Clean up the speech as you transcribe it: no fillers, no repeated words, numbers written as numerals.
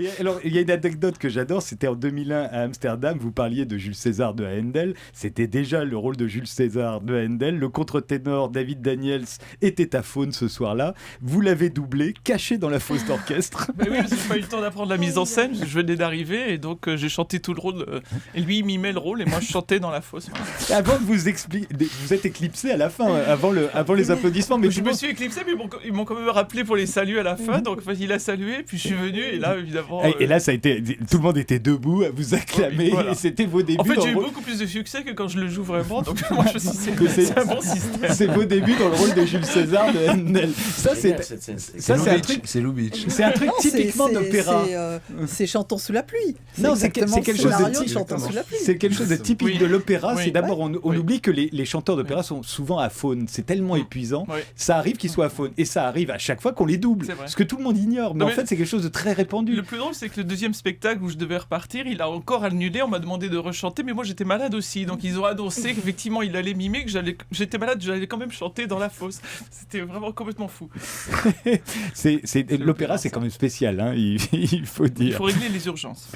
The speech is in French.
Et alors, il y a une anecdote que j'adore, c'était en 2001 à Amsterdam, vous parliez de Jules César de Haendel, c'était déjà le rôle de Jules César de Haendel, le contre-ténor David Daniels était à Faune ce soir-là, vous l'avez doublé, caché dans la fosse d'orchestre. Mais oui, parce que j'ai pas eu le temps d'apprendre la mise en scène, je venais d'arriver et donc j'ai chanté tout le rôle, et lui il mimait le rôle et moi je chantais dans la fosse. Avant de vous expliquer, vous êtes éclipsé à la fin, avant les applaudissements, mais Je me suis éclipsé, mais ils m'ont quand même rappelé pour les saluer à la fin, donc il a salué, puis je suis venu et là évidemment... Et là, ça a été, tout le monde était debout à vous acclamer, oui, voilà. et c'était vos débuts. En fait, dans j'ai eu le rôle... beaucoup plus de succès que quand je le joue vraiment, donc moi je suis c'est un bon système. C'est vos débuts dans le rôle de Jules César de Haendel. Ça, c'est un truc. C'est Lubitsch. C'est un truc Non, typiquement d'opéra. C'est Chantons sous la pluie. Non, c'est quelque chose de Chantons sous la pluie. C'est quelque chose de typique Oui. de l'opéra. Oui. C'est d'abord, on Oui. oublie que les chanteurs d'opéra sont souvent à Faune. C'est tellement épuisant. Oui. Ça arrive qu'ils soient à Faune. Et ça arrive à chaque fois qu'on les double. C'est vrai. Ce que tout le monde ignore. Mais Non, en mais fait, c'est quelque chose de très répandu. Le plus drôle, c'est que le deuxième spectacle où je devais repartir, il a encore annulé. On m'a demandé de rechanter, mais moi j'étais malade aussi. Donc ils ont annoncé qu'effectivement il allait mimer, que j'étais malade, j'allais quand même chanter dans la fosse. C'était vraiment complètement fou. L'opéra, c'est quand même spécial, hein, il faut Il dire. faut régler les urgences.